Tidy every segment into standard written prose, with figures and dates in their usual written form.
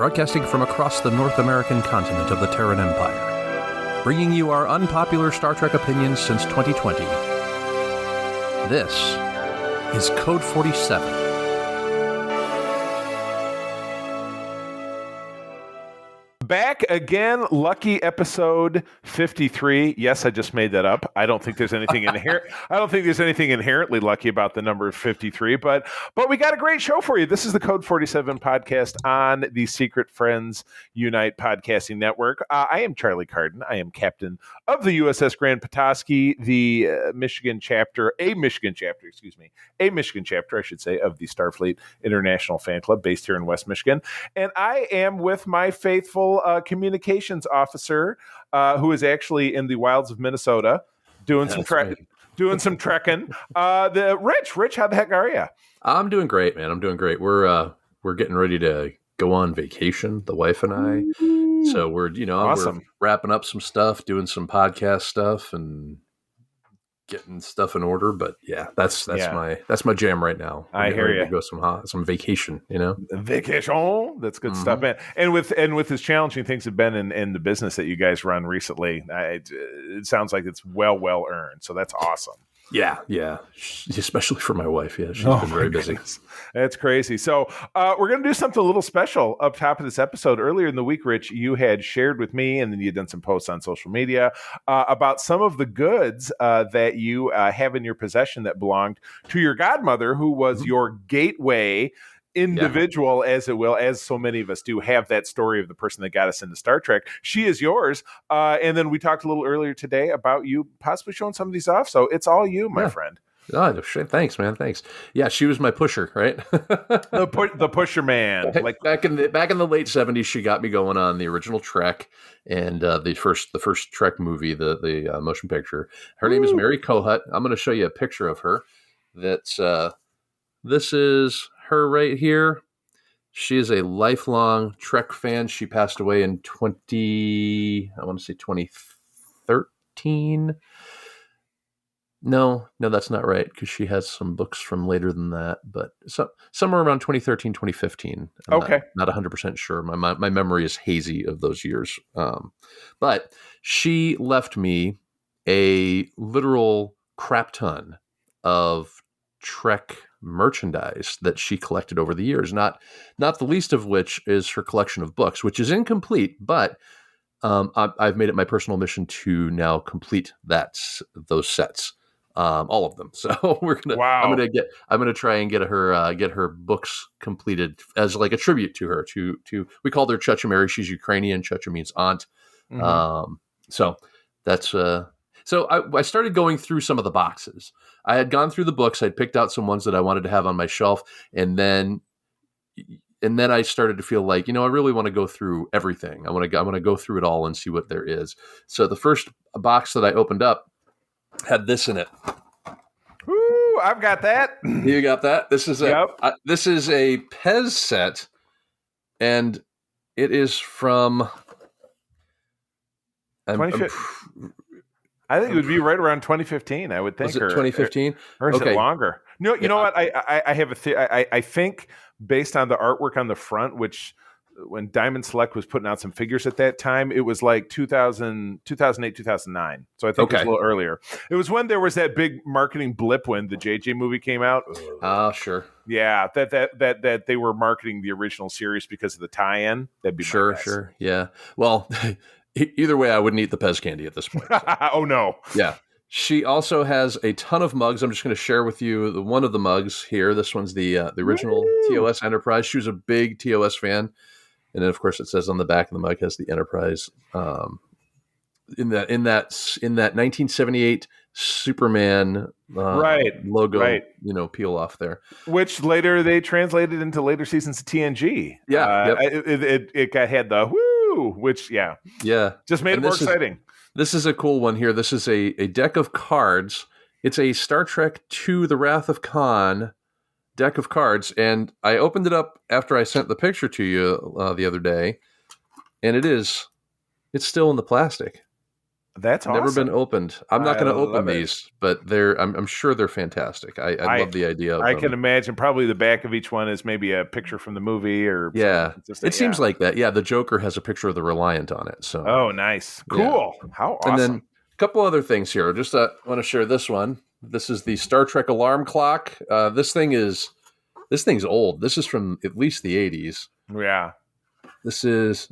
broadcasting from across the North American continent of the Terran Empire, bringing you our unpopular Star Trek opinions since 2020. This is Code 47. Back again, lucky episode 53. Yes, I just made that up. I don't think there's anything inherently lucky about the number 53, but we got a great show for you. This is the Code 47 podcast on the Secret Friends Unite podcasting network. I am Charlie Carden. I am captain of the USS Grand Petoskey, the Michigan chapter, I should say, of the Starfleet International Fan Club based here in West Michigan. And I am with my faithful communications officer, who is actually in the wilds of Minnesota doing some trekking. Rich, how the heck are you? I'm doing great, man. I'm doing great. We're getting ready to go on vacation, the wife and I. So we're awesome. We're wrapping up some stuff, doing some podcast stuff, and getting stuff in order. But yeah, that's my jam right now. I hear you. Go some vacation, Vacation. That's good stuff, man. And with as challenging things have been in the business that you guys run recently, it sounds like it's well earned. So that's awesome. Yeah, especially for my wife. Yeah, she's been very busy. That's crazy. So we're going to do something a little special up top of this episode. Earlier in the week, Rich, you had shared with me, and then you had done some posts on social media about some of the goods that you have in your possession that belonged to your godmother, who was your gateway individual, as so many of us do, have that story of the person that got us into Star Trek. She is yours. And then we talked a little earlier today about you possibly showing some of these off. So it's all you, my friend. Oh, shit. Thanks, man. Thanks. Yeah, she was my pusher, right? the pusher man. Like back in the late 70s, she got me going on the original Trek and the first Trek movie, the motion picture. Her name is Mary Kohut. I'm going to show you a picture of her. This is her right here. She is a lifelong Trek fan. She passed away in 2013. No, that's not right, because she has some books from later than that, but somewhere around 2013, 2015. I'm not 100% sure. My memory is hazy of those years. But she left me a literal crap ton of Trek merchandise that she collected over the years, not the least of which is her collection of books, which is incomplete, but I've made it my personal mission to now complete those sets, all of them. So I'm gonna try and get her books completed as like a tribute to her. We called her Chacha Mary. She's Ukrainian. Chacha means aunt. Mm-hmm. So that's So I started going through some of the boxes. I had gone through the books. I'd picked out some ones that I wanted to have on my shelf. And then I started to feel like, I really want to go through everything. I want to go through it all and see what there is. So the first box that I opened up had this in it. Ooh, I've got that. You got that? This is this is a Pez set, and it is from... I think it would be right around 2015. I would think. Was it 2015? Or is it longer? No, you know what? I have I think based on the artwork on the front, which when Diamond Select was putting out some figures at that time, it was like 2008, 2009. So I think it was a little earlier. It was when there was that big marketing blip when the JJ movie came out. Oh, sure. Yeah, that they were marketing the original series because of the tie-in. That'd be sure. Yeah. Well. Either way, I wouldn't eat the Pez candy at this point. So. Oh, no. Yeah. She also has a ton of mugs. I'm just going to share with you one of the mugs here. This one's the original TOS Enterprise. She was a big TOS fan. And then, of course, it says on the back of the mug has the Enterprise. In that 1978 Superman logo, peel off there. Which later they translated into later seasons of TNG. Yeah. It had the woo, which, just made it more exciting. This is a cool one here. This is a deck of cards. It's a Star Trek II The Wrath of Khan deck of cards. And I opened it up after I sent the picture to you the other day. And it's still in the plastic. That's Never been awesome. opened. I'm not I going to open love it. these, but I'm sure they're fantastic. I I love the idea of I can them. imagine probably the back of each one is maybe a picture from the movie or something Yeah, it consistent. Yeah. seems like that. Yeah, the Joker has a picture of the Reliant on it. So Oh, nice. yeah, Cool. How and then awesome. a couple other things here. Just want to share this one. This is the Star Trek alarm clock. This thing's old. This is from at least the 80s. Yeah. This is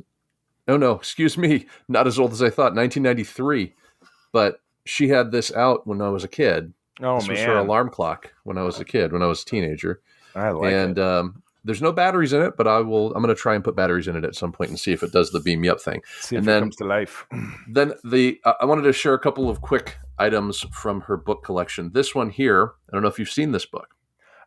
oh no, excuse me, not as old as I thought. 1993, but she had this out when I was a kid. Oh, This was her man. alarm clock when I was a kid, when I was a teenager. I like it. And there's no batteries in it, but I'm going to try and put batteries in it at some point and see if it does the beam me up thing. See And if it then comes to life. I wanted to share a couple of quick items from her book collection. This one here, I don't know if you've seen this book.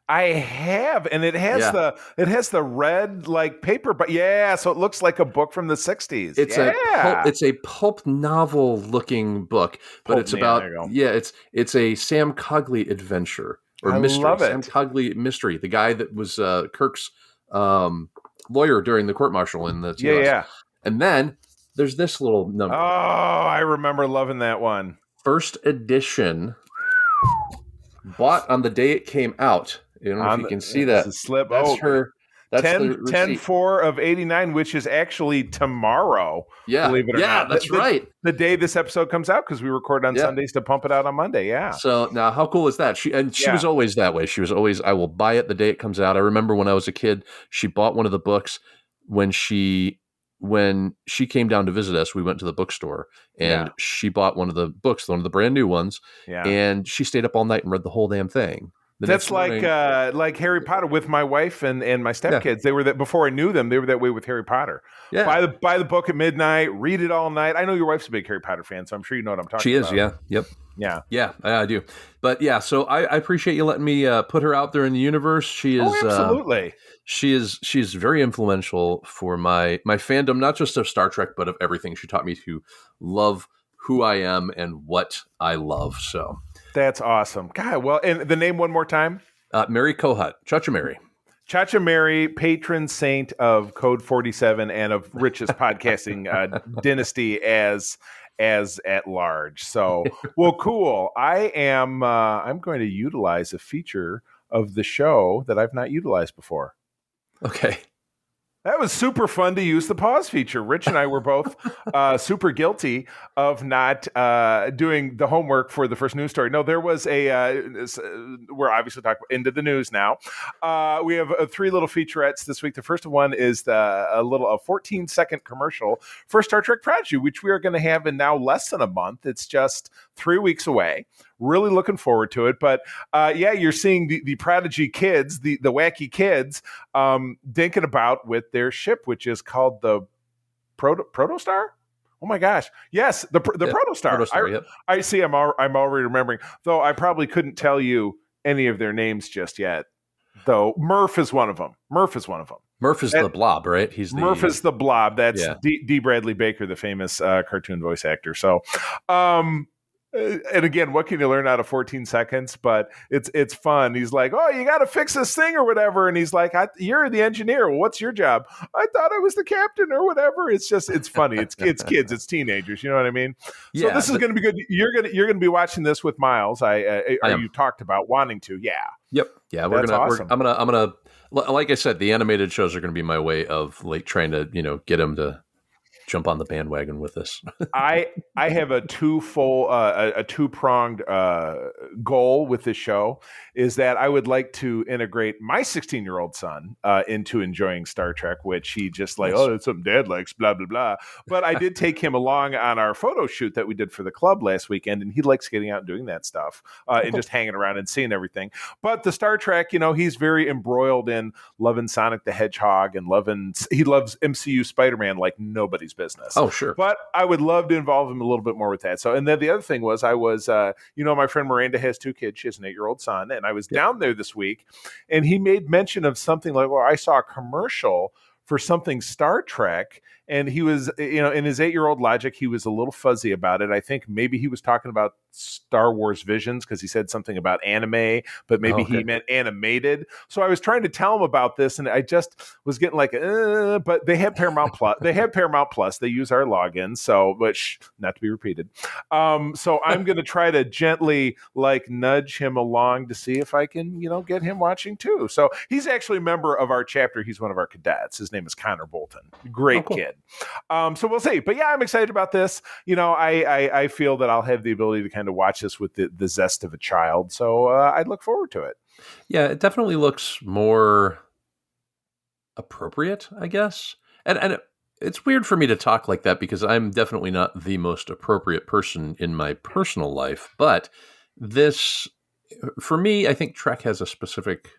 I have, and it has Yeah. the red like paper, but yeah, so it looks like a book from the 60s. It's a pulp novel looking book, but it's about it's a Sam Cogley adventure or I mystery. love it. Sam Cogley mystery, the guy that was Kirk's lawyer during the court martial in the TOS. Yeah. And then there's this little number. Oh, I remember loving that one. First edition, bought on the day it came out. I don't know if you can see that. Slip. That's her. That's 10/4 of 89, which is actually tomorrow. Yeah. Believe it or not. That's right. The day this episode comes out, because we record on Sundays to pump it out on Monday. Yeah. So now, how cool is that? She was always that way. She was always, I will buy it the day it comes out. I remember when I was a kid, she bought one of the books when she came down to visit us. We went to the bookstore and she bought one of the books, one of the brand new ones. Yeah. And she stayed up all night and read the whole damn thing. That's like Harry Potter with my wife and my stepkids. They were that before I knew them. They were that way with Harry Potter. Yeah. Buy the book at midnight, read it all night. I know your wife's a big Harry Potter fan, so I'm sure you know what I'm talking about. She is, yeah. Yep. Yeah. Yeah, I do. But yeah, so I appreciate you letting me put her out there in the universe. She is absolutely. She's very influential for my fandom, not just of Star Trek, but of everything. She taught me to love who I am and what I love. So that's awesome. God, well, and the name one more time? Mary Kohut, Chacha Mary. Chacha Mary, patron saint of Code 47 and of richest podcasting dynasty as at large. So, well, cool. I'm going to utilize a feature of the show that I've not utilized before. Okay. That was super fun to use the pause feature. Rich and I were both super guilty of not doing the homework for the first news story. No, there was we're obviously talking into the news now. We have 3 little featurettes this week. The first one is a 14-second commercial for Star Trek Prodigy, which we are going to have in now less than a month. It's just 3 weeks away. Really looking forward to it. But you're seeing the Prodigy kids, the wacky kids, dinking about with their ship, which is called the Protostar. Oh my gosh! Yes, the Protostar. Protostar, I see. I'm already remembering. Though I probably couldn't tell you any of their names just yet. Though Murph is one of them. Murph is the Blob, right? Murph is the Blob. That's D. Bradley Baker, the famous cartoon voice actor. So. And again, what can you learn out of 14 seconds? But it's fun. He's like, oh, you got to fix this thing or whatever. And he's like, you're the engineer. Well, what's your job? I thought I was the captain or whatever. It's funny. It's kids. It's teenagers. You know what I mean? So this is going to be good. You're going to be watching this with Miles. You talked about wanting to. Yeah. Yep. Yeah. Awesome. I'm gonna, like I said, the animated shows are going to be my way of like trying to, get him to jump on the bandwagon with this. I have a two-pronged goal with this show is that I would like to integrate my 16-year-old son into enjoying Star Trek, which he just like, oh, that's something Dad likes, blah, blah, blah. But I did take him along on our photo shoot that we did for the club last weekend, and he likes getting out and doing that stuff and just hanging around and seeing everything. But the Star Trek, he's very embroiled in loving Sonic the Hedgehog and he loves MCU Spider-Man like nobody's business. Oh, sure. But I would love to involve him a little bit more with that. So, and then the other thing was my friend Miranda has 2 kids. She has an 8-year-old son. And I was down there this week and he made mention of something like, well, I saw a commercial for something Star Trek. and he was, in his 8-year-old logic, he was a little fuzzy about it. I think maybe he was talking about Star Wars Visions because he said something about anime, but maybe he meant animated. So I was trying to tell him about this, and I just was getting like, but they have Paramount Plus. They have Paramount Plus. They use our login, so which not to be repeated. So I'm going to try to gently like nudge him along to see if I can, get him watching too. So he's actually a member of our chapter. He's one of our cadets. His name is Connor Bolton. Great kid. So we'll see. But yeah, I'm excited about this. I feel that I'll have the ability to kind of watch this with the zest of a child. So I'd look forward to it. Yeah, it definitely looks more appropriate, I guess. And it's weird for me to talk like that because I'm definitely not the most appropriate person in my personal life. But this, for me, I think Trek has a specific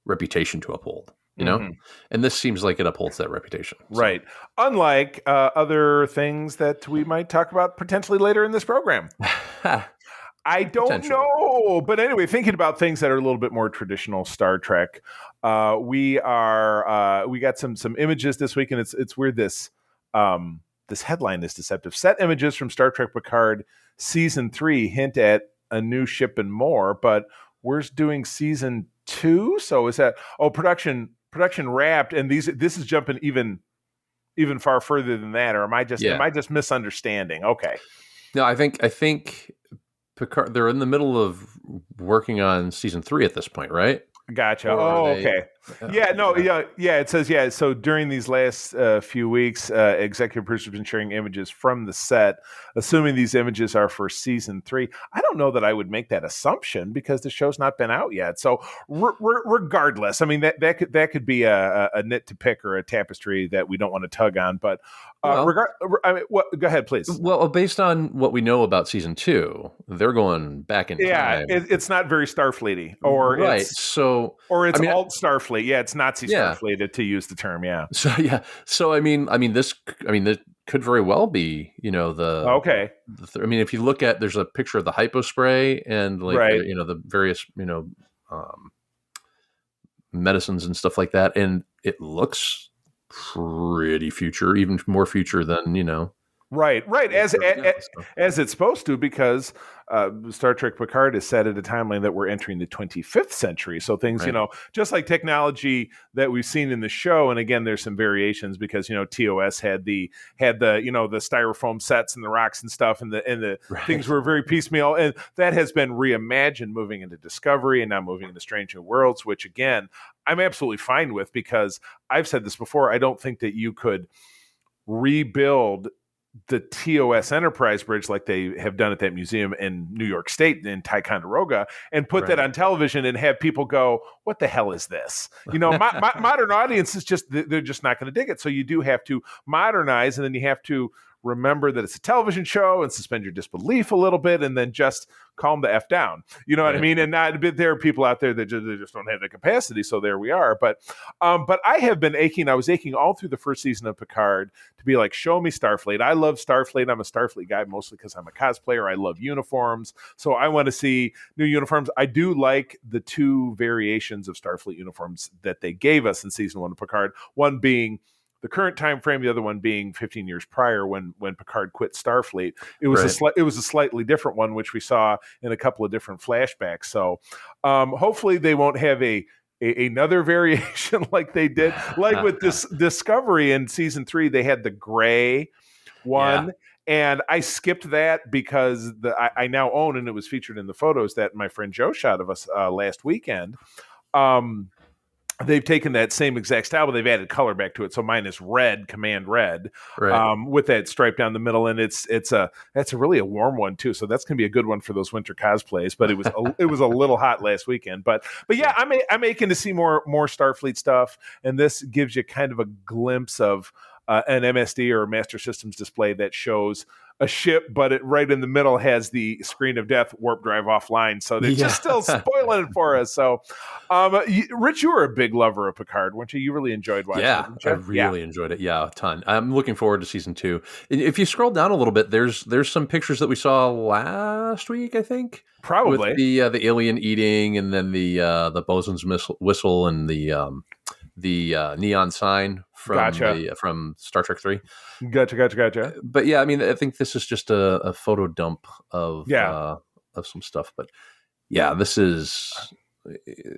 reputation to uphold. And this seems like it upholds that reputation. So. Right. Unlike other things that we might talk about potentially later in this program. I don't know. But anyway, thinking about things that are a little bit more traditional Star Trek, we got some images this week, and it's weird. This headline is deceptive. Set images from Star Trek Picard Season 3 hint at a new ship and more, but we're doing Season 2. So is that production wrapped, and this is jumping even far further than that, or am I just misunderstanding? Okay. No, I think Picard, they're in the middle of working on Season 3 at this point, right? Gotcha. Okay. It says, so during these last few weeks, executive producers have been sharing images from the set, assuming these images are for Season 3. I don't know that I would make that assumption because the show's not been out yet. So regardless, I mean, that could be a nit to pick or a tapestry that we don't want to tug on. But go ahead, please. Well, based on what we know about Season 2, they're going back in time. Yeah, it's not very Starfleet-y. Or it's alt Starfleet. Yeah, it's Nazi Starfleet to use the term. Yeah. So this could very well be, if you look at, there's a picture of the hypospray and the various medicines and stuff like that, and it looks pretty future, even more future than Right, as it's supposed to, because Star Trek Picard is set at a timeline that we're entering the 25th century. So things, just like technology that we've seen in the show, and again, there's some variations because TOS had the styrofoam sets and the rocks and stuff, and the things were very piecemeal, and that has been reimagined moving into Discovery and now moving into Strange New Worlds, which again, I'm absolutely fine with because I've said this before. I don't think that you could rebuild the TOS Enterprise bridge like they have done at that museum in New York State in Ticonderoga and put that on television and have people go, what the hell is this? Modern audiences they're just not going to dig it. So you do have to modernize, and then you have to remember that it's a television show and suspend your disbelief a little bit and then just calm the F down. You know what I mean? And there are people out there that just don't have the capacity. So there we are. But I have been aching. I was aching all through the first season of Picard to be like, show me Starfleet. I love Starfleet. I'm a Starfleet guy mostly because I'm a cosplayer. I love uniforms. So I want to see new uniforms. I do like the two variations of Starfleet uniforms that they gave us in season 1 of Picard. One being the current time frame, the other one being 15 years prior when Picard quit Starfleet. It was a slightly different one, which we saw in a couple of different flashbacks. So hopefully they won't have another variation like they did. Like with this Discovery in season 3, they had the gray one. Yeah. And I skipped that because I now own, and it was featured in the photos that my friend Joe shot of us last weekend. They've taken that same exact style, but they've added color back to it. So mine is red, command red, with that stripe down the middle, and that's a really a warm one too. So that's gonna be a good one for those winter cosplays. But it was a little hot last weekend. But yeah, I'm aching to see more Starfleet stuff, and this gives you kind of a glimpse of an MSD or Master Systems display that shows a ship, but it right in the middle has the screen of death, warp drive offline. So they're just still spoiling it for us. So, Rich, you were a big lover of Picard, weren't you? You really enjoyed watching it. I really enjoyed it. Yeah, a ton. I'm looking forward to season 2. If you scroll down a little bit, there's some pictures that we saw last week, I think. Probably. With the alien eating, and then the bosun's whistle and the neon sign Gotcha. from Star Trek 3. Gotcha. But yeah, I mean, I think this is just a photo dump Yeah. of some stuff. But yeah, this is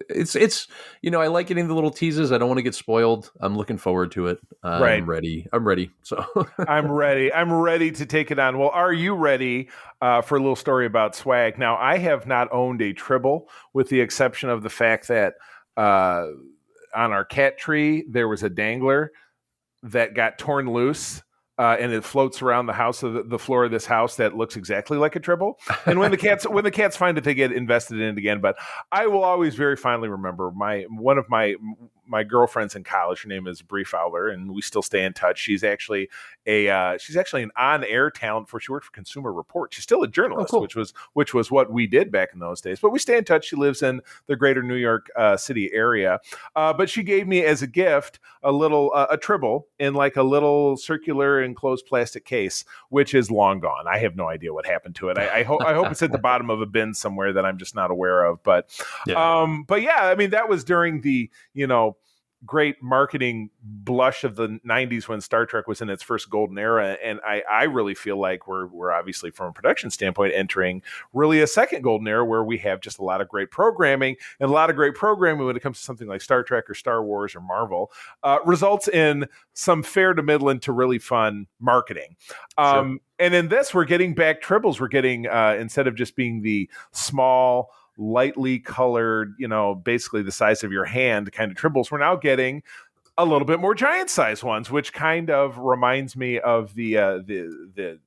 it's I like getting the little teases. I don't want to get spoiled. I'm looking forward to it. Right. I'm ready. So I'm ready. I'm ready to take it on. Well, are you ready for a little story about swag? Now, I have not owned a Tribble, with the exception of the fact that on our cat tree there was a dangler that got torn loose. And it floats around the house of the floor of this house that looks exactly like a Tribble. And when the cats find it, they get invested in it again. But I will always very fondly remember one of my girlfriends in college. Her name is Bree Fowler, and we still stay in touch. She's actually an on-air talent for she worked for Consumer Report. She's still a journalist, cool. which was what we did back in those days. But we stay in touch. She lives in the greater New York City area. But she gave me as a gift a Tribble in like a little circular enclosed plastic case, which is long gone. I have no idea what happened to it. I hope it's at the bottom of a bin somewhere that I'm just not aware of. But yeah, I mean, that was during the great marketing blush of the 90s when Star Trek was in its first golden era. And I really feel like we're obviously, from a production standpoint, entering really a second golden era where we have just a lot of great programming, and a lot of great programming when it comes to something like Star Trek or Star Wars or Marvel results in some fair to middling to really fun marketing. Sure. And in this, we're getting back Tribbles. We're getting, instead of just being the small, lightly colored, basically the size of your hand kind of Tribbles, we're now getting a little bit more giant size ones, which kind of reminds me of the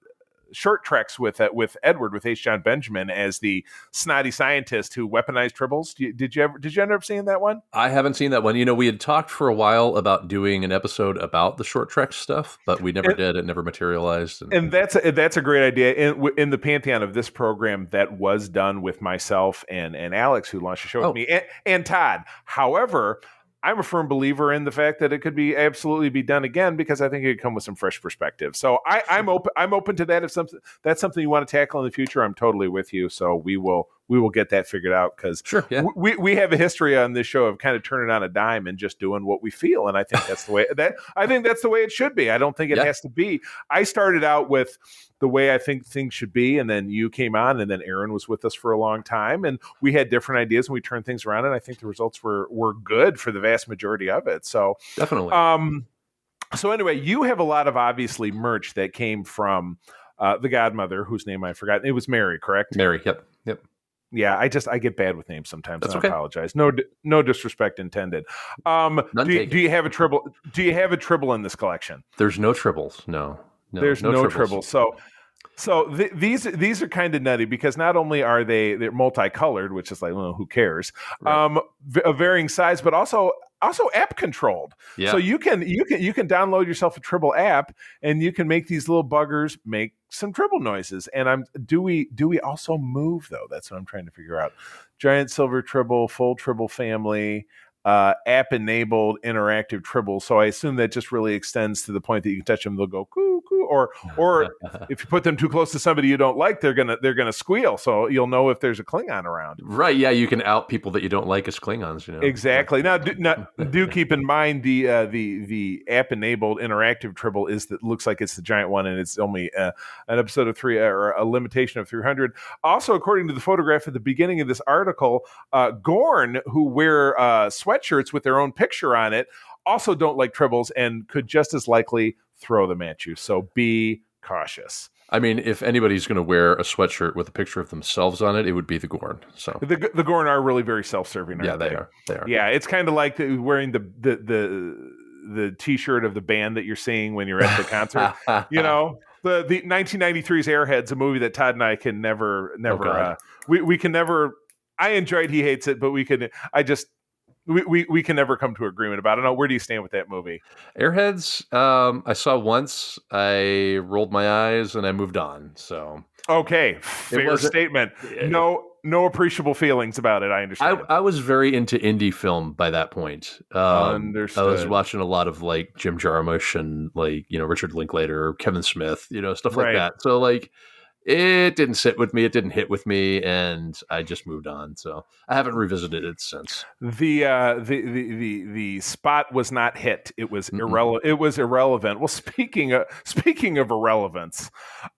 short treks with Edward, with H. John Benjamin as the snotty scientist who weaponized Tribbles. Did you end up seeing that one? I haven't seen that one. We had talked for a while about doing an episode about the short trek stuff, but we never did. It never materialized. And that's a great idea. In the pantheon of this program, that was done with myself and Alex, who launched the show with me, and Todd. However, I'm a firm believer in the fact that it could absolutely be done again, because I think it could come with some fresh perspective. So I'm open to that. If that's something you want to tackle in the future, I'm totally with you. So we will get that figured out, because sure, yeah. we have a history on this show of kind of turning on a dime and just doing what we feel, and I think that's the way it should be. I don't think it has to be. I started out with the way I think things should be, and then you came on, and then Aaron was with us for a long time, and we had different ideas, and we turned things around, and I think the results were good for the vast majority of it. So definitely. So anyway, you have a lot of obviously merch that came from the godmother, whose name I forgot. It was Mary, correct? Mary. Yep. Yeah, I get bad with names sometimes. That's okay. I apologize. No disrespect intended. Do you have a Tribble? Do you have a Tribble in this collection? There's no Tribbles. No. There's no Tribbles. So these are kind of nutty, because not only are they're multicolored, which is like, well, who cares? Right. A varying size, but also app controlled. Yeah. So you can download yourself a Tribble app, and you can make these little buggers make some Tribble noises. And do we also move, though? That's what I'm trying to figure out. Giant silver Tribble, full Tribble family, app enabled interactive Tribble. So I assume that just really extends to the point that you can touch them, they'll go coo coo, or if you put them too close to somebody you don't like, they're gonna squeal. So you'll know if there's a Klingon around. Right? Yeah, you can out people that you don't like as Klingons. Exactly. Now, do keep in mind the app enabled interactive Tribble looks like it's the giant one, and it's only an episode of 3 or a limitation of 300. Also, according to the photograph at the beginning of this article, Gorn, who wear sweatshirts with their own picture on it, also don't like Tribbles and could just as likely throw them at you. So be cautious. I mean, if anybody's going to wear a sweatshirt with a picture of themselves on it, it would be the Gorn. So the Gorn are really very self-serving. Yeah, they are. Yeah, it's kind of like wearing the T-shirt of the band that you're seeing when you're at the concert. The 1993's Airheads, a movie that Todd and I can never. We can never. I enjoyed. He hates it, but we can. We can never come to an agreement about it. I don't know, where do you stand with that movie? Airheads, I saw once. I rolled my eyes and I moved on. So okay, fair statement. No appreciable feelings about it. I understand. I was very into indie film by that point. Understood. I was watching a lot of like Jim Jarmusch and like Richard Linklater, Kevin Smith, stuff like that. So like it didn't sit with me. It didn't hit with me, and I just moved on. So I haven't revisited it since. The spot was not hit. It was Mm-mm. irrelevant. It was irrelevant. Well, speaking of irrelevance,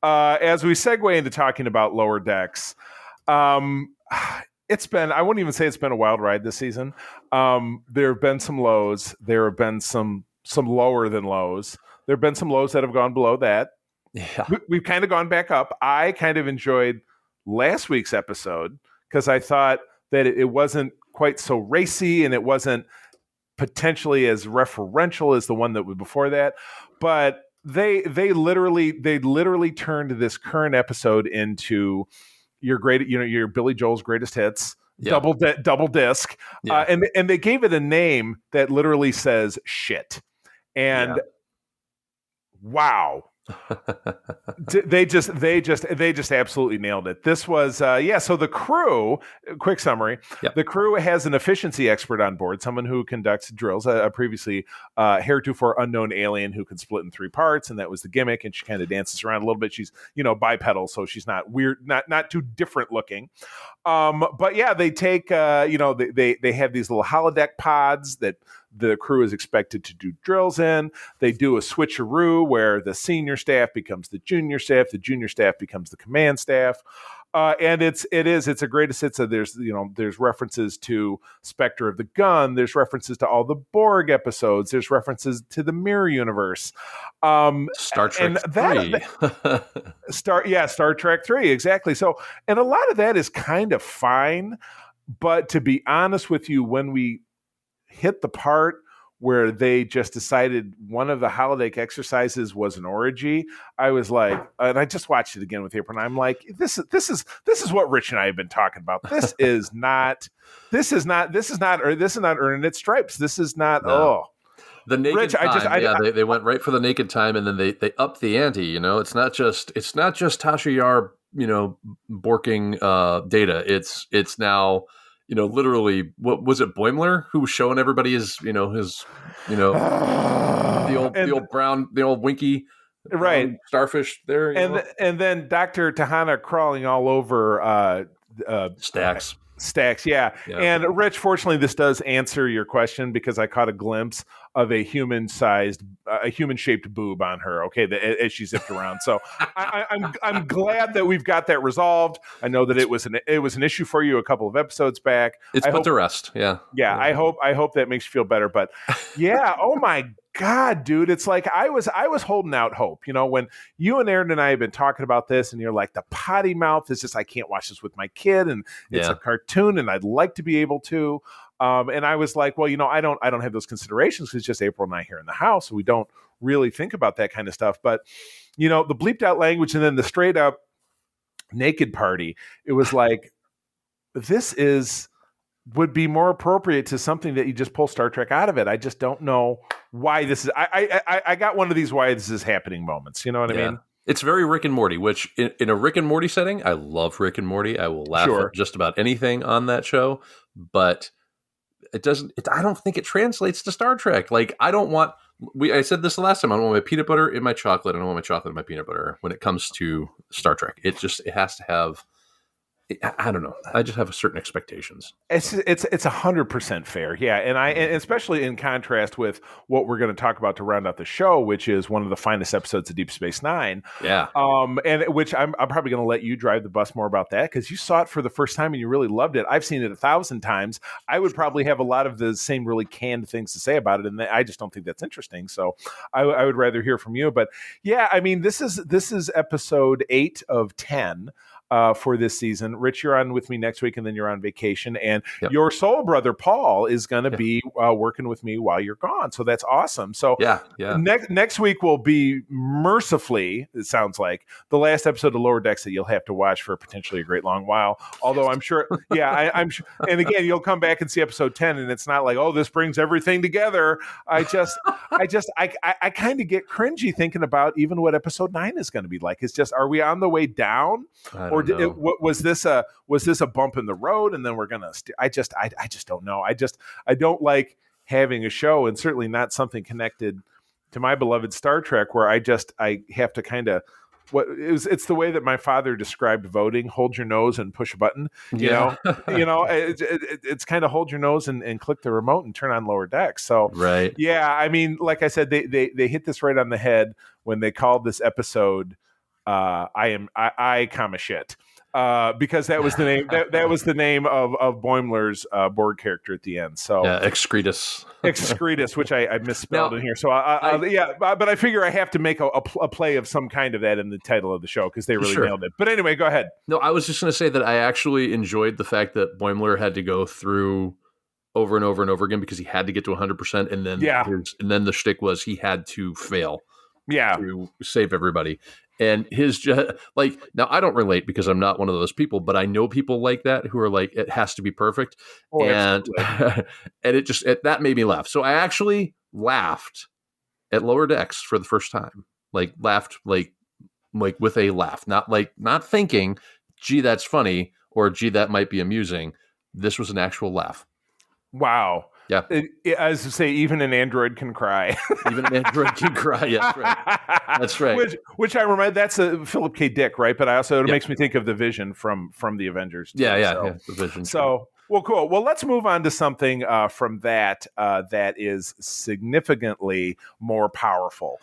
as we segue into talking about Lower Decks, it's been, I wouldn't even say it's been a wild ride this season. There have been some lows. There have been some lower than lows. There have been some lows that have gone below that. Yeah. We've kind of gone back up. I kind of enjoyed last week's episode because I thought that it wasn't quite so racy and it wasn't potentially as referential as the one that was before that. But they literally turned this current episode into your Billy Joel's greatest hits, Yeah. double disc, Yeah. and they gave it a name that literally says shit. And wow. They just absolutely nailed it. This was so the crew, quick summary. Yep. The crew has an efficiency expert on board, someone who conducts drills, a previously heretofore unknown alien who can split in 3 parts, and that was the gimmick, and she kind of dances around a little bit. She's bipedal, so she's not weird, not too different looking. But yeah, they take they have these little holodeck pods that the crew is expected to do drills in. They do a switcheroo where the senior staff becomes the junior staff becomes the command staff. And it's a greatest hits. There's references to Spectre of the Gun. There's references to all the Borg episodes. There's references to the Mirror Universe. Star Trek 3. Star Trek 3, exactly. So, and a lot of that is kind of fine. But to be honest with you, when we hit the part where they just decided one of the holodeck exercises was an orgy, I was like, and I just watched it again with April, and I'm like, this is what Rich and I have been talking about. This is not earning its stripes. This is not. No. Oh, the naked Rich, time. They went right for the naked time, and then they upped the ante. It's not just Tasha Yar, borking Data. It's now. Literally, what was it? Boimler who was showing everybody his, the old winky, right, starfish there, and then Dr. Tahana crawling all over Stacks. Yeah. And Rich, fortunately, this does answer your question because I caught a glimpse of a human-shaped boob on her. Okay, as she zipped around. So I'm glad that we've got that resolved. I know that it was an issue for you a couple of episodes back. It's put to rest. Yeah. I hope that makes you feel better. But yeah, oh my God, dude, it's like I was holding out hope. When you and Aaron and I have been talking about this, and you're like, the potty mouth is just, I can't watch this with my kid, and it's a cartoon, and I'd like to be able to. And I was like, well, I don't have those considerations because it's just April and I here in the house, so we don't really think about that kind of stuff. But the bleeped out language and then the straight up naked party, it was like, this would be more appropriate to something that you just pull Star Trek out of it. I just don't know why this is. I got one of these why this is happening moments. You know what I mean? It's very Rick and Morty, which in a Rick and Morty setting, I love Rick and Morty. I will laugh at just about anything on that show, but it doesn't. I don't think it translates to Star Trek. Like, I don't want. I said this the last time. I don't want my peanut butter in my chocolate. I don't want my chocolate in my peanut butter. When it comes to Star Trek, it has to have. I don't know. I just have certain expectations. It's 100% fair, yeah. And especially in contrast with what we're going to talk about to round out the show, which is one of the finest episodes of Deep Space Nine. Yeah. And which I'm probably going to let you drive the bus more about that because you saw it for the first time and you really loved it. I've seen it 1,000 times. I would probably have a lot of the same really canned things to say about it, and I just don't think that's interesting. So I would rather hear from you. But yeah, I mean, this is episode 8 of 10. For this season. Rich, you're on with me next week, and then you're on vacation. And your soul brother, Paul, is going to be working with me while you're gone. So that's awesome. So next week will be mercifully, it sounds like, the last episode of Lower Decks that you'll have to watch for potentially a great long while. Although I'm sure, I'm sure. And again, you'll come back and see episode 10, and it's not like, oh, this brings everything together. I kind of get cringy thinking about even what episode 9 is going to be like. It's just, are we on the way down? Or was this a bump in the road, and then we're gonna? I just don't know. I don't like having a show, and certainly not something connected to my beloved Star Trek, where I have to kind of it's the way that my father described voting: hold your nose and push a button. Yeah. It's kind of hold your nose and click the remote and turn on Lower Decks. So Right. yeah, I mean, like I said, they hit this right on the head when they called this episode I comma shit. Because that was the name that was the name of Boimler's Borg character at the end. So yeah, Excretus, which I misspelled now, in here. So but I figure I have to make a play of some kind of that in the title of the show because they really nailed it. But anyway, go ahead. No, I was just going to say that I actually enjoyed the fact that Boimler had to go through over and over and over again because he had to get to 100%, and then the shtick was he had to fail. To save everybody. And now I don't relate because I'm not one of those people, but I know people like that who are like, it has to be perfect. And that made me laugh. So I actually laughed at Lower Decks for the first time, laughed with a laugh, not thinking, gee, that's funny, or gee, that might be amusing. This was an actual laugh. Wow. Yeah. As to say, even an android can cry. Even an android can cry. Yes, right. That's right. Which I remember, that's a Philip K. Dick, right? But it makes me think of the Vision from the Avengers. Too, the Vision. So, well, cool. Well, let's move on to something from that is significantly more powerful.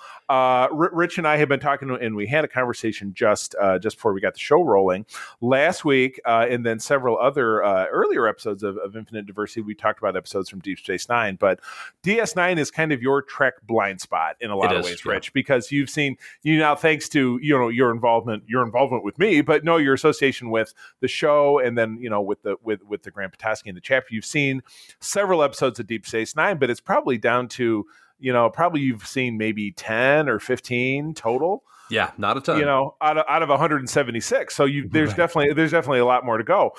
Rich and I have been talking, and we had a conversation just before we got the show rolling last week, and then several other earlier episodes of Infinite Diversity. We talked about episodes from Deep Space Nine, but DS9 is kind of your Trek blind spot in a lot of ways, Rich, because you've seen now, thanks to your involvement with me, but your association with the show, and then with the Grant Petoskey in the chapter, you've seen several episodes of Deep Space Nine, but it's probably down to probably you've seen maybe 10 or 15 total. Yeah, not a ton. Out of 176. So there's definitely a lot more to go.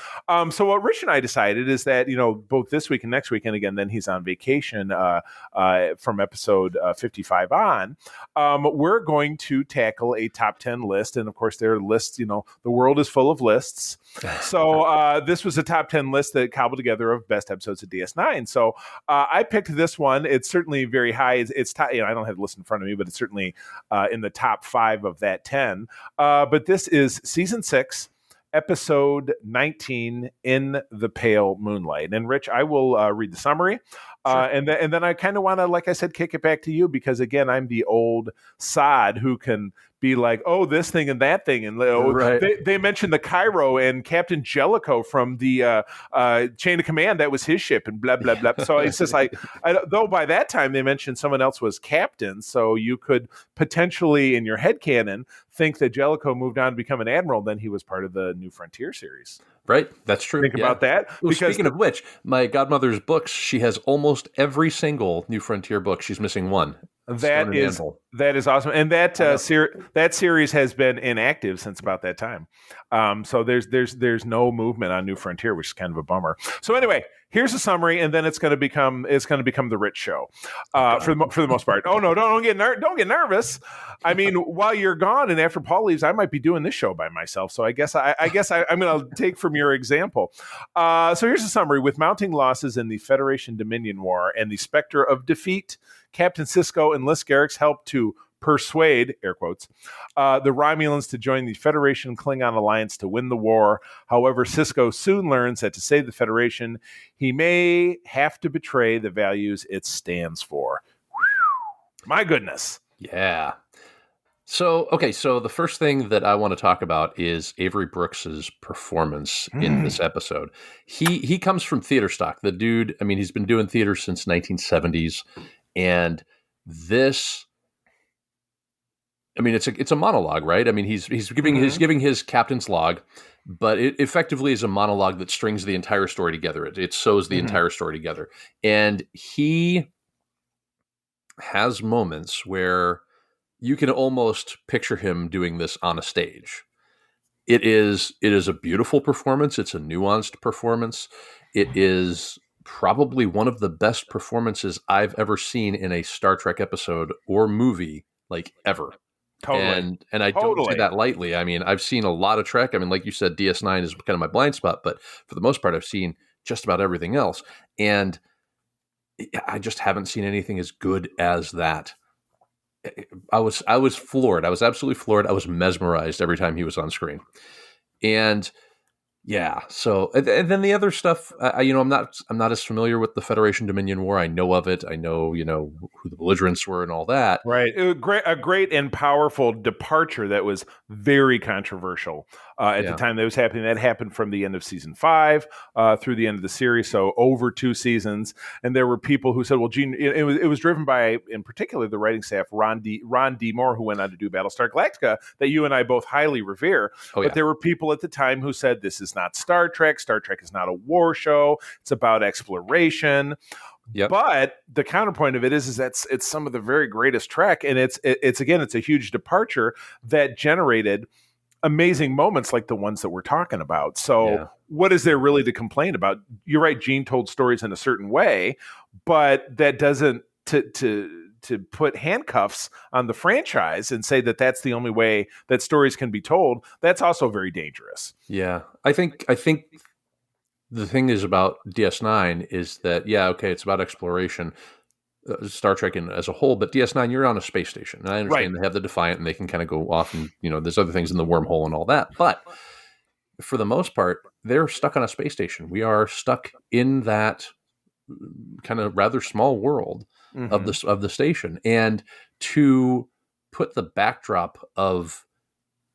So what Rich and I decided is that both this week and next week, and again then he's on vacation from episode 55 on, we're going to tackle a top 10 list, and of course there are lists. The world is full of lists. So this was a top 10 list that cobbled together of best episodes of DS9. So I picked this one. It's certainly very high. It's I don't have the list in front of me, but it's certainly in the top 5 of that 10. But this is season 6, episode 19, In the Pale Moonlight. And Rich, I will read the summary. Sure. And then I kind of want to, like I said, kick it back to you because, again, I'm the old sod who can be like, oh, this thing and that thing. And they mentioned the Cairo and Captain Jellicoe from the Chain of Command. That was his ship and blah, blah, blah. So it's just like, though by that time they mentioned someone else was captain. So you could potentially, in your headcanon, think that Jellicoe moved on to become an admiral. Then he was part of the New Frontier series. Right. That's true. Think about that. Well, speaking of which, my godmother's books, she has almost every single New Frontier book. She's missing one. That is awesome. And that series has been inactive since about that time. So there's no movement on New Frontier, which is kind of a bummer. So anyway, here's a summary, and then it's going to become the Rich Show for the most part. Oh no, don't get nervous. I mean, while you're gone and after Paul leaves, I might be doing this show by myself. So I guess I'm going to take from your example. So here's a summary: with mounting losses in the Federation Dominion War and the specter of defeat, Captain Sisko enlists Garrick's help to persuade, air quotes, the Romulans to join the Federation-Klingon alliance to win the war. However, Sisko soon learns that to save the Federation, he may have to betray the values it stands for. Whew. My goodness. Yeah. So the first thing that I want to talk about is Avery Brooks's performance in this episode. He comes from theater stock. The dude, I mean, he's been doing theater since 1970s, and this, I mean, it's a monologue, right? I mean, he's giving his captain's log, but it effectively is a monologue that strings the entire story together. It sews the entire story together, and he has moments where you can almost picture him doing this on a stage. It is a beautiful performance. It's a nuanced performance. It is probably one of the best performances I've ever seen in a Star Trek episode or movie, like ever. Totally. And I don't say that lightly. I mean, I've seen a lot of Trek. I mean, like you said, DS9 is kind of my blind spot, but for the most part, I've seen just about everything else. And I just haven't seen anything as good as that. I was floored. I was absolutely floored. I was mesmerized every time he was on screen. And yeah, so and then the other stuff, I'm not as familiar with the Federation Dominion War. I know of it. I know, who the belligerents were and all that. Right. It was a great and powerful departure that was very controversial at the time that was happening. That happened from the end of season 5 through the end of the series, so over 2 seasons. And there were people who said, well, Gene, it was driven by, in particular, the writing staff, Ron D. Moore, who went on to do Battlestar Galactica, that you and I both highly revere. But there were people at the time who said, this is not Star Trek. Star Trek is not a war show. It's about exploration. Yep. But the counterpoint of it is that it's some of the very greatest Trek, and it's a huge departure that generated amazing moments like the ones that we're talking about. So what is there really to complain about? You're right, Gene told stories in a certain way, but that doesn't to put handcuffs on the franchise and say that that's the only way that stories can be told. That's also very dangerous. Yeah, I think the thing is about DS9 is that, it's about exploration, Star Trek as a whole, but DS9, you're on a space station. And I understand they have the Defiant and they can kind of go off and, there's other things in the wormhole and all that. But for the most part, they're stuck on a space station. We are stuck in that kind of rather small world of the station. And to put the backdrop of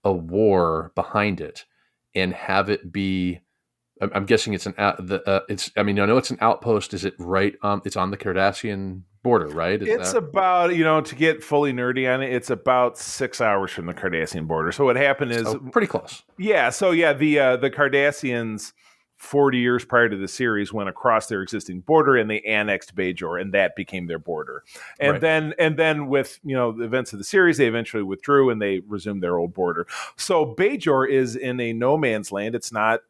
a war behind it and have it be, I'm guessing it's I know it's an outpost. Is it right? It's on the Cardassian border, right? About, to get fully nerdy on it, it's about 6 hours from the Cardassian border. So what happened is pretty close. Yeah. So the Cardassians 40 years prior to the series went across their existing border and they annexed Bajor, and that became their border. And then with the events of the series, they eventually withdrew and they resumed their old border. So Bajor is in a no man's land. It's not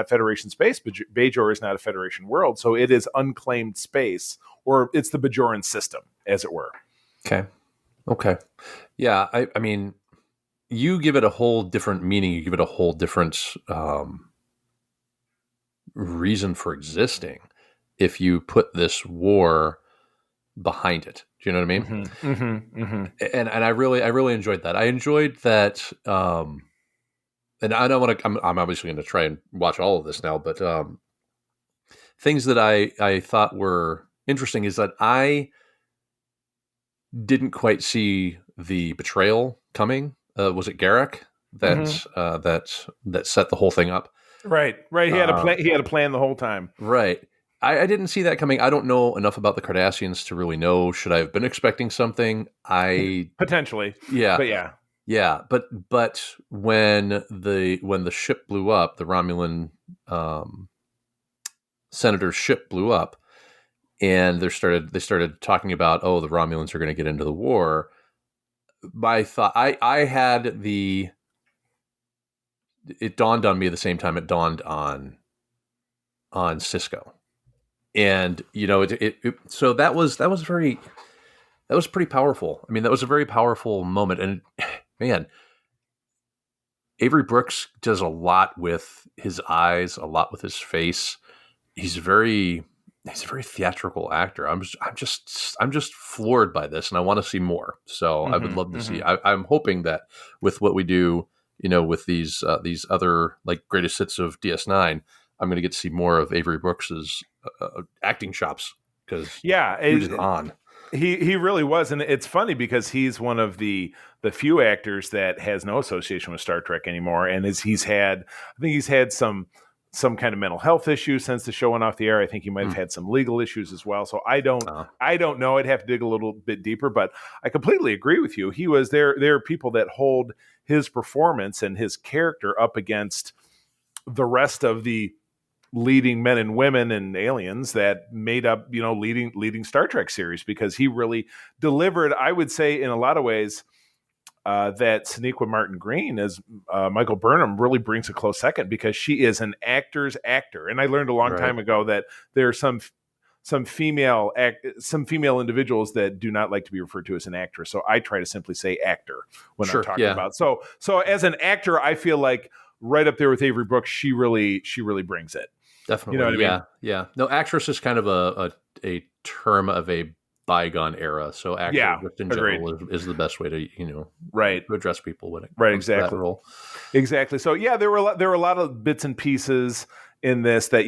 Federation space, but Bajor is not a Federation world. So it is unclaimed space, or it's the Bajoran system, as it were. Okay. Yeah. I mean, you give it a whole different meaning. You give it a whole different reason for existing if you put this war behind it. Do you know what I mean? And I really enjoyed that. I enjoyed that. And I don't want to. I'm obviously going to try and watch all of this now, but things that I thought were interesting is that I didn't quite see the betrayal coming. Was it Garak that set the whole thing up? Right. He had a plan. He had a plan the whole time. Right. I didn't see that coming. I don't know enough about the Cardassians to really know. Should I have been expecting something? Potentially. Yeah. But yeah. Yeah. But when the ship blew up, the Romulan senator's ship blew up, and they started talking about, the Romulans are going to get into the war. My thought, I had it dawned on me at the same time it dawned on Cisco, and so that was pretty powerful. I mean, that was a very powerful moment, and man, Avery Brooks does a lot with his eyes, a lot with his face. He's a very theatrical actor. I'm just floored by this, and I want to see more. So I would love to see. I'm hoping that with what we do, with these other like greatest hits of DS9, I'm going to get to see more of Avery Brooks's acting chops, because he was on. He really was, and it's funny because he's one of the few actors that has no association with Star Trek anymore, and he's had some kind of mental health issues since the show went off the air. I think he might have had some legal issues as well. So I don't know. I'd have to dig a little bit deeper, but I completely agree with you. He was there. There are people that hold his performance and his character up against the rest of the leading men and women and aliens that made up, leading Star Trek series, because he really delivered, I would say, in a lot of ways, that Sonequa Martin Green as Michael Burnham really brings a close second, because she is an actor's actor. And I learned a long time ago that there are some female individuals that do not like to be referred to as an actress. So I try to simply say actor when I'm talking about. So as an actor, I feel like right up there with Avery Brooks, she really brings it. Definitely. You know what I mean? Yeah. No, actress is kind of a term of a bygone era. So actor, Yeah, just in agreed. general, is the best way to Right. to address people when it Right, comes to that exactly. role. Exactly. So yeah, there were a lot of bits and pieces in this that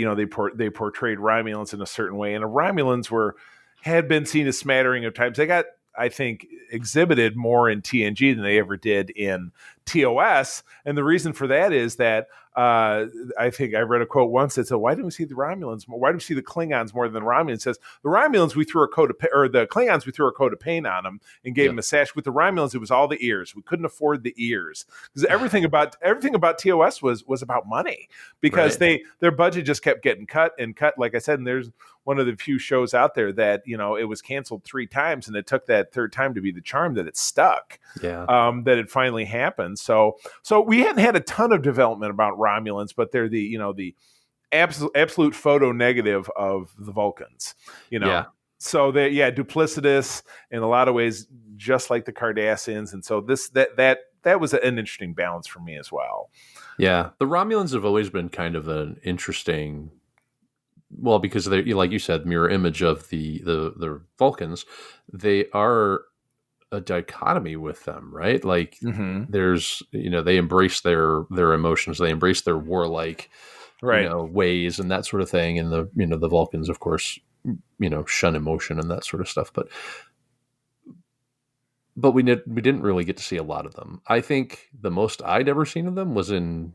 they portrayed Romulans in a certain way, and the Romulans had been seen a smattering of times. They got, I think, exhibited more in TNG than they ever did in TOS, and the reason for that is that I think I read a quote once that said, "Why do we see the Romulans more? Why do we see the Klingons more than the Romulans?" It says the Romulans we threw a coat of or the Klingons we threw a coat of paint on them and gave them a sash. With the Romulans, it was all the ears. We couldn't afford the ears because everything about TOS was about money because their budget just kept getting cut and cut. Like I said, and there's one of the few shows out there that it was canceled 3 times, and it took that third time to be the charm that it stuck. Yeah. That it finally happened. So we hadn't had a ton of development about Romulans, but they're the absolute photo negative of the Vulcans. Yeah. So they duplicitous in a lot of ways, just like the Cardassians, and so that was an interesting balance for me as well. Yeah, the Romulans have always been kind of an interesting. Well, because they're, like you said, mirror image of the Vulcans. They are a dichotomy with them, right? Like there's, they embrace their emotions, they embrace their warlike, ways and that sort of thing. And the Vulcans, of course, shun emotion and that sort of stuff. But we didn't really get to see a lot of them. I think the most I'd ever seen of them was in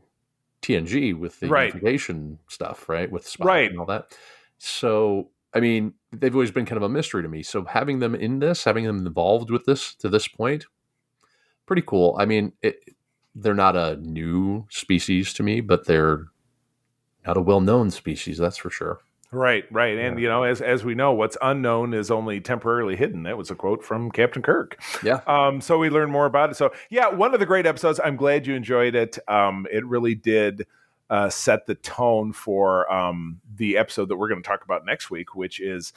TNG with the unification stuff, right? With Spock and all that. So, I mean, they've always been kind of a mystery to me. So having them in this, having them involved with this to this point, pretty cool. I mean, they're not a new species to me, but they're not a well-known species, that's for sure. Right. And, as we know, what's unknown is only temporarily hidden. That was a quote from Captain Kirk. Yeah. So we learned more about it. So, yeah, one of the great episodes. I'm glad you enjoyed it. It really did set the tone for the episode that we're going to talk about next week, which is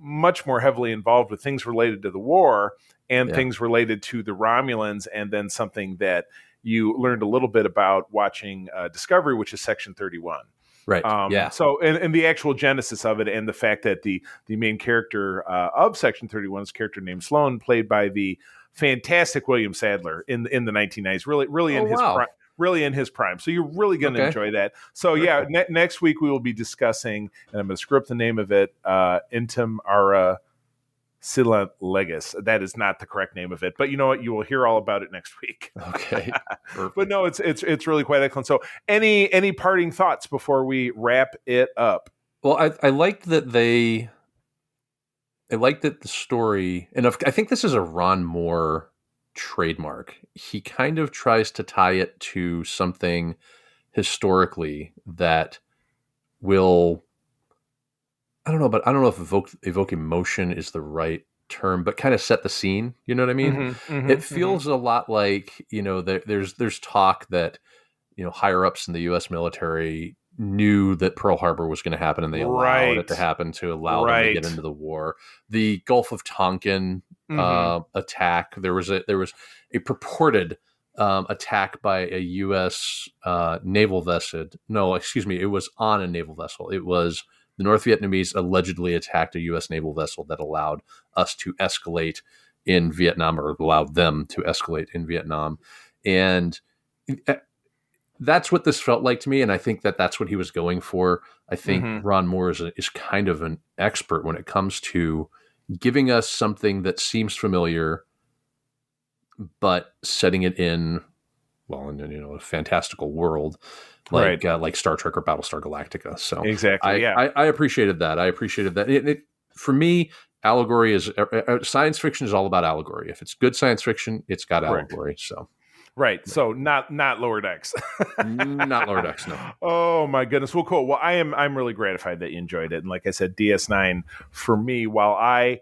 much more heavily involved with things related to the war and things related to the Romulans, and then something that you learned a little bit about watching Discovery, which is Section 31. Right. So, and the actual genesis of it, and the fact that the main character of Section 31 is a character named Sloan, played by the fantastic William Sadler in the 1990s. Really in his prime. Really in his prime. So you're really going to enjoy that. So next week we will be discussing, and I'm going to screw up the name of it, Intim Ara Sila Legis. That is not the correct name of it, but you know what? You will hear all about it next week. Okay. But no, it's really quite excellent. So any parting thoughts before we wrap it up? Well, I liked that the story, and I think this is a Ron Moore trademark. He kind of tries to tie it to something historically that will, I don't know if evoke emotion is the right term, but kind of set the scene. You know what I mean? It feels a lot like, there's talk that, higher ups in the U.S. military knew that Pearl Harbor was going to happen, and they allowed it to happen to allow them to get into the war. The Gulf of Tonkin attack. There was a purported attack by a U.S. Naval vessel. No, excuse me. It was on a naval vessel. It was the North Vietnamese allegedly attacked a U.S. naval vessel that allowed us to escalate in Vietnam, or allowed them to escalate in Vietnam. And that's what this felt like to me. And I think that's what he was going for. I think Ron Moore is kind of an expert when it comes to giving us something that seems familiar, but setting it in a fantastical world like Star Trek or Battlestar Galactica. So exactly, I appreciated that. For me, allegory is science fiction is all about allegory. If it's good science fiction, it's got allegory. So. Right. So not Lower Decks. Not Lower Decks, no. Oh my goodness. Well, cool. Well, I'm really gratified that you enjoyed it. And like I said, DS9 for me, while I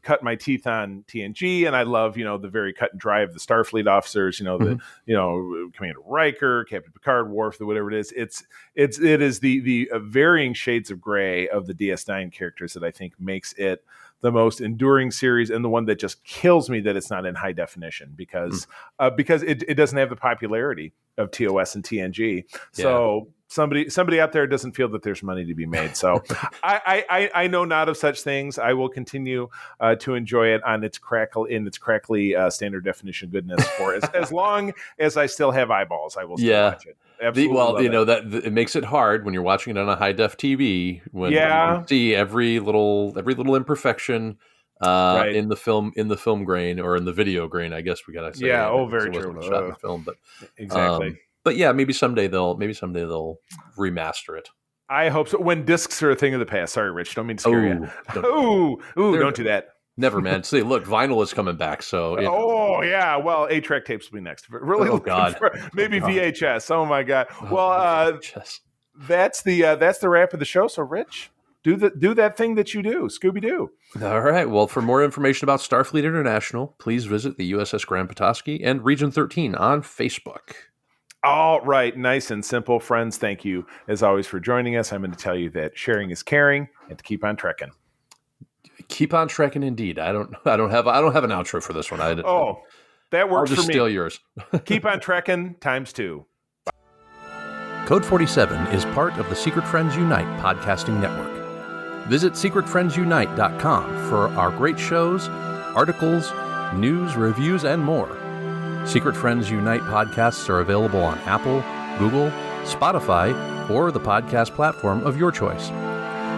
cut my teeth on TNG and I love, the very cut and dry of the Starfleet officers, Commander Riker, Captain Picard, Worf, whatever it is, it is the varying shades of gray of the DS9 characters that I think makes it the most enduring series, and the one that just kills me that it's not in high definition because it doesn't have the popularity of TOS and TNG. So somebody out there doesn't feel that there's money to be made. So I know not of such things. I will continue to enjoy it on its crackly standard definition goodness for as long as I still have eyeballs. I will still watch it. Absolutely. That it makes it hard when you're watching it on a high def TV when you see every little imperfection in the film grain, or in the video grain, I guess we gotta say. Yeah. Very true. Shot in the film, but exactly. But yeah, maybe someday they'll remaster it. I hope so. When discs are a thing of the past. Sorry, Rich. Don't mean to scare you. Don't do that. Never, man. See, look, vinyl is coming back. So. Yeah. Well, 8-track tapes will be next. Really? Maybe VHS. Oh my God. Well, that's the wrap of the show. So, Rich, do that thing that you do, Scooby Doo. All right. Well, for more information about Starfleet International, please visit the USS Grand Petoskey and Region 13 on Facebook. All right. Nice and simple, friends. Thank you, as always, for joining us. I'm going to tell you that sharing is caring, and to keep on trekking. Keep on trekking, indeed. I don't have an outro for this one. That works for me. I'll just steal yours. Keep on trekking ×2. Code 47 is part of the Secret Friends Unite podcasting network. Visit secretfriendsunite.com for our great shows, articles, news, reviews, and more. Secret Friends Unite podcasts are available on Apple, Google, Spotify, or the podcast platform of your choice.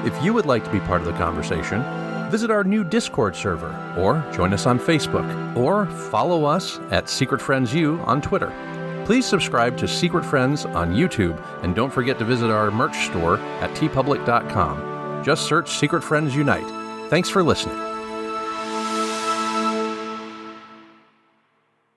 If you would like to be part of the conversation, visit our new Discord server, or join us on Facebook, or follow us at Secret Friends U on Twitter. Please subscribe to Secret Friends on YouTube, and don't forget to visit our merch store at tpublic.com. Just search Secret Friends Unite. Thanks for listening.